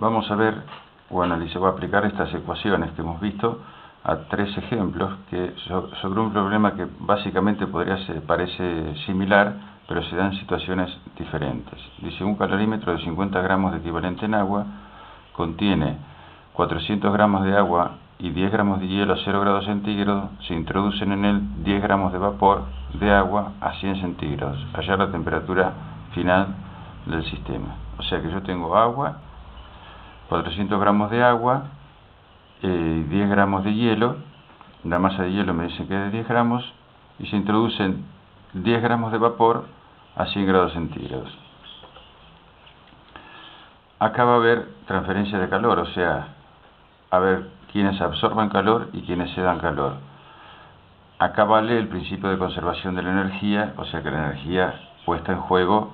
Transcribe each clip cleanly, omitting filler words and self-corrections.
vamos a ver o analizar o aplicar estas ecuaciones que hemos visto a tres ejemplos que sobre un problema que básicamente parece similar, pero se da en situaciones diferentes. Dice, un calorímetro de 50 gramos de equivalente en agua contiene 400 gramos de agua y 10 gramos de hielo a 0 grados centígrados. Se introducen en él 10 gramos de vapor de agua a 100 centígrados. Hallar la temperatura final del sistema. O sea que yo tengo agua, 400 gramos de agua, 10 gramos de hielo. La masa de hielo me dice que es de 10 gramos y se introducen 10 gramos de vapor a 100 grados centígrados. Acá va a haber transferencia de calor, o sea, a ver quiénes absorban calor y quiénes se dan calor. Acá vale el principio de conservación de la energía, o sea que la energía puesta en juego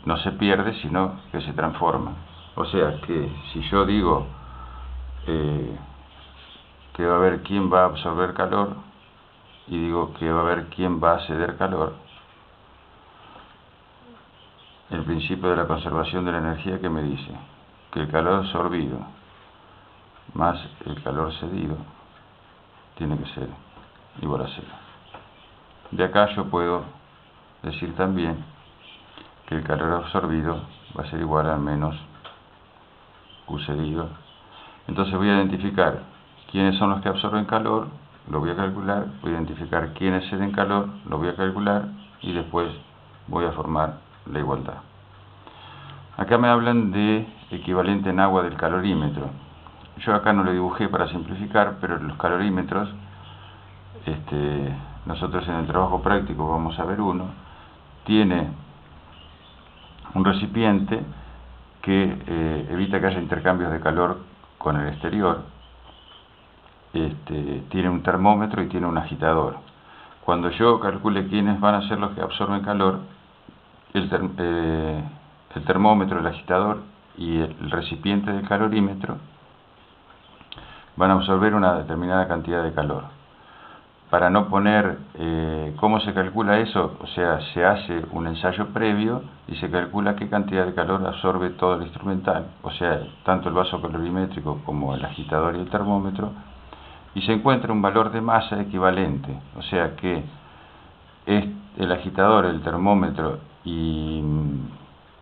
no se pierde, sino que se transforma. O sea que si yo digo que va a haber quién va a absorber calor y digo que va a haber quién va a ceder calor, el principio de la conservación de la energía que me dice que el calor absorbido más el calor cedido tiene que ser igual a 0. De acá yo puedo decir también que el calor absorbido va a ser igual a menos Q cedido. Entonces voy a identificar quiénes son los que absorben calor, lo voy a calcular, voy a identificar quiénes ceden calor, lo voy a calcular y después voy a formar la igualdad. Acá me hablan de equivalente en agua del calorímetro. Yo acá no lo dibujé para simplificar, pero los calorímetros, nosotros en el trabajo práctico vamos a ver uno, tiene un recipiente que evita que haya intercambios de calor con el exterior, tiene un termómetro y tiene un agitador. Cuando yo calcule quiénes van a ser los que absorben calor, el termómetro, el agitador y el recipiente del calorímetro van a absorber una determinada cantidad de calor. Para no poner cómo se calcula eso, o sea, se hace un ensayo previo y se calcula qué cantidad de calor absorbe todo el instrumental, o sea, tanto el vaso calorimétrico como el agitador y el termómetro, y se encuentra un valor de masa equivalente, o sea que el agitador, el termómetro y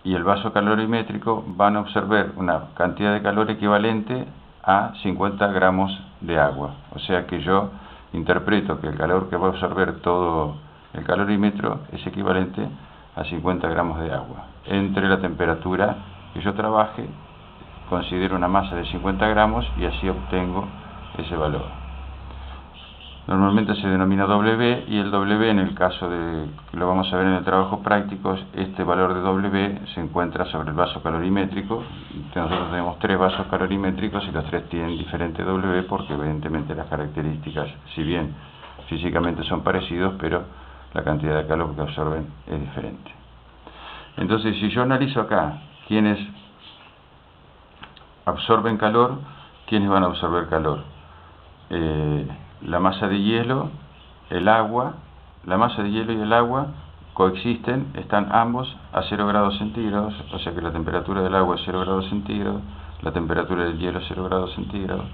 el vaso calorimétrico van a absorber una cantidad de calor equivalente a 50 gramos de agua, o sea que yo interpreto que el calor que va a absorber todo el calorímetro es equivalente a 50 gramos de agua. Entre la temperatura que yo trabaje, considero una masa de 50 gramos y así obtengo ese valor. Normalmente se denomina W, y el W, en el caso de que lo vamos a ver en el trabajo práctico, este valor de W se encuentra sobre el vaso calorimétrico. Nosotros tenemos 3 vasos calorimétricos y los 3 tienen diferente W porque evidentemente las características, si bien físicamente son parecidos, pero la cantidad de calor que absorben es diferente. Entonces, si yo analizo acá quiénes absorben calor, quiénes van a absorber calor, la masa de hielo, el agua, la masa de hielo y el agua coexisten, están ambos a 0 grados centígrados, o sea que la temperatura del agua es 0 grados centígrados, la temperatura del hielo es 0 grados centígrados.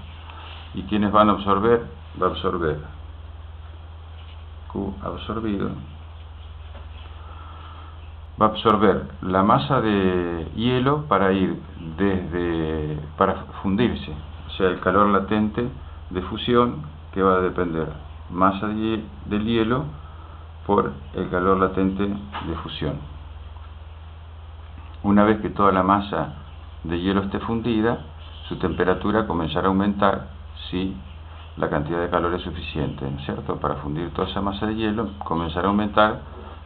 ¿Y quiénes van a absorber? Va a absorber Q absorbido, va a absorber la masa de hielo para fundirse, o sea el calor latente de fusión, que va a depender masa del hielo por el calor latente de fusión. Una vez que toda la masa de hielo esté fundida, su temperatura comenzará a aumentar si la cantidad de calor es suficiente, ¿no es cierto? Para fundir toda esa masa de hielo comenzará a aumentar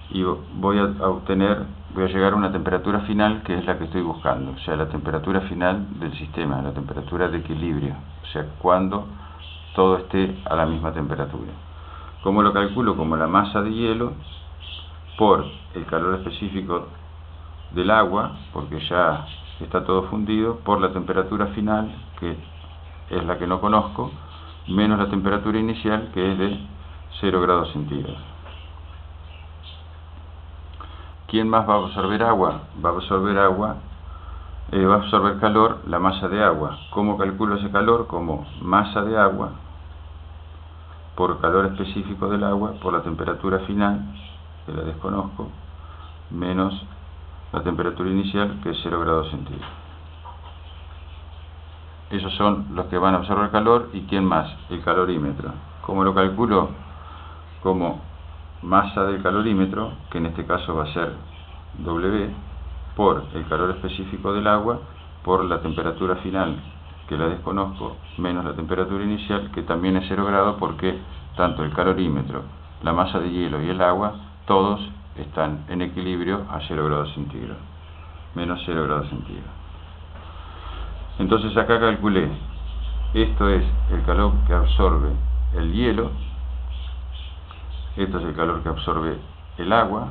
y voy a llegar a una temperatura final que es la que estoy buscando, o sea, la temperatura final del sistema, la temperatura de equilibrio, o sea, cuando todo esté a la misma temperatura. ¿Cómo lo calculo? Como la masa de hielo por el calor específico del agua, porque ya está todo fundido, por la temperatura final, que es la que no conozco, menos la temperatura inicial, que es de 0 grados centígrados. ¿Quién más va a absorber agua? Va a absorber agua va a absorber calor la masa de agua. ¿Cómo calculo ese calor? Como masa de agua por calor específico del agua por la temperatura final, que la desconozco, menos la temperatura inicial, que es 0 grados centígrados. Esos son los que van a absorber calor. ¿Y quién más? El calorímetro. ¿Cómo lo calculo? Como masa del calorímetro, que en este caso va a ser W, por el calor específico del agua, por la temperatura final, que la desconozco, menos la temperatura inicial, que también es 0 grados, porque tanto el calorímetro, la masa de hielo y el agua, todos están en equilibrio a 0 grados centígrados, menos 0 grados centígrados. Entonces acá calculé, esto es el calor que absorbe el hielo, esto es el calor que absorbe el agua,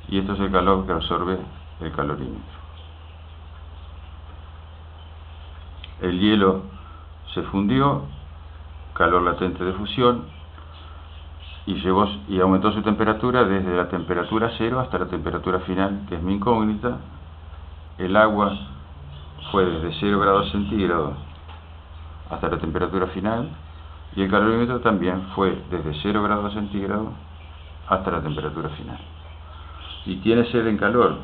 y esto es el calor que absorbe el calorímetro. El hielo se fundió, calor latente de fusión, y aumentó su temperatura desde la temperatura 0 hasta la temperatura final, que es mi incógnita. El agua fue desde 0 grados centígrados hasta la temperatura final, y el calorímetro también fue desde 0 grados centígrados hasta la temperatura final. ¿Y quién es en calor?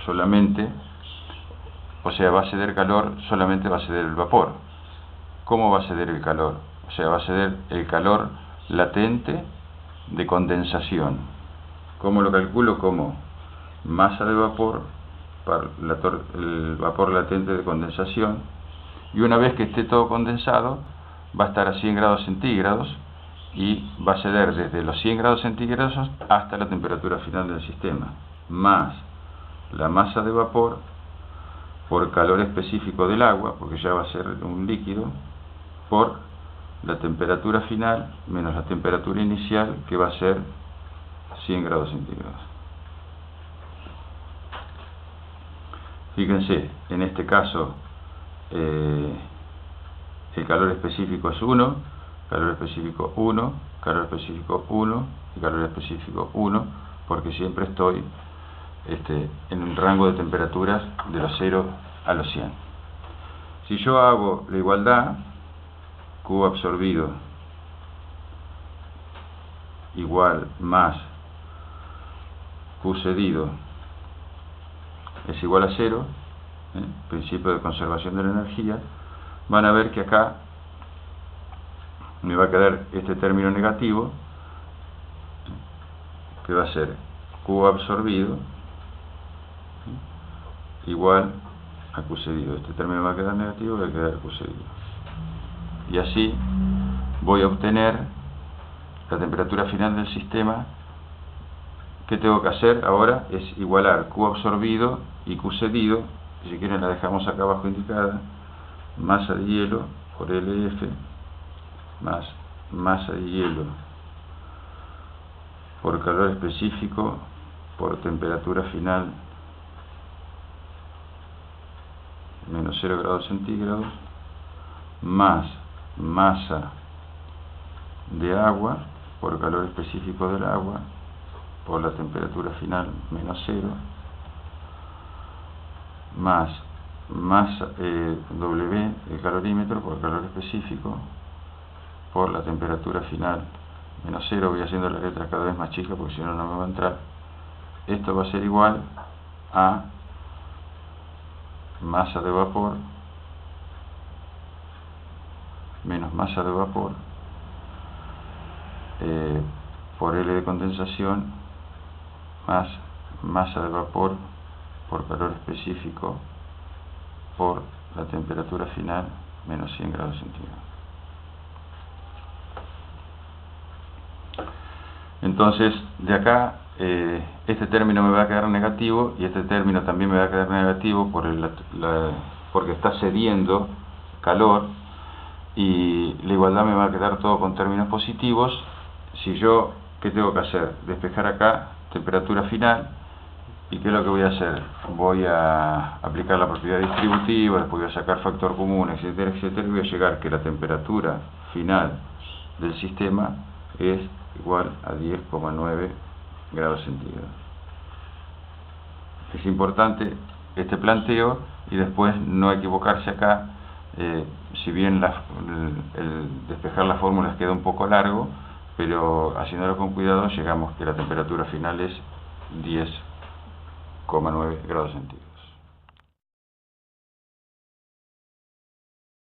Solamente, o sea, va a ceder calor, solamente va a ceder el vapor. ¿Cómo va a ceder el calor? O sea, va a ceder el calor latente de condensación. ¿Cómo lo calculo? Como masa de vapor para el vapor latente de condensación, y una vez que esté todo condensado va a estar a 100 grados centígrados y va a ceder desde los 100 grados centígrados hasta la temperatura final del sistema, más la masa de vapor por calor específico del agua, porque ya va a ser un líquido, por la temperatura final menos la temperatura inicial, que va a ser 100 grados centígrados. Fíjense, en este caso el calor específico es 1, calor específico 1, calor específico 1 y calor específico 1, porque siempre estoy en un rango de temperaturas de los 0 a los 100. Si yo hago la igualdad, Q absorbido igual más Q cedido es igual a 0, principio de conservación de la energía, van a ver que acá me va a quedar este término negativo, que va a ser Q absorbido igual a Q cedido. Este término va a quedar negativo y va a quedar Q cedido. Y así voy a obtener la temperatura final del sistema. ¿Qué tengo que hacer ahora? Es igualar Q absorbido y Q cedido, que si quieren la dejamos acá abajo indicada, masa de hielo por LF más masa de hielo por calor específico por temperatura final menos 0 grados centígrados, más masa de agua por calor específico del agua por la temperatura final menos 0, más masa W, el calorímetro, por calor específico por la temperatura final menos 0. Voy haciendo la letra cada vez más chica porque si no, no me va a entrar. Esto va a ser igual a masa de vapor menos masa de vapor por L de condensación más masa de vapor por calor específico por la temperatura final menos 100 grados centígrados. Entonces, de acá, este término me va a quedar negativo y este término también me va a quedar negativo porque está cediendo calor, y la igualdad me va a quedar todo con términos positivos. Si yo, ¿qué tengo que hacer? Despejar acá temperatura final, y ¿qué es lo que voy a hacer? Voy a aplicar la propiedad distributiva, después voy a sacar factor común, etcétera, etcétera, y voy a llegar que la temperatura final del sistema es igual a 10,9 grados centígrados. Es importante este planteo y después no equivocarse acá. Si bien el despejar las fórmulas queda un poco largo, pero haciéndolo con cuidado llegamos que la temperatura final es 10,9 grados centígrados.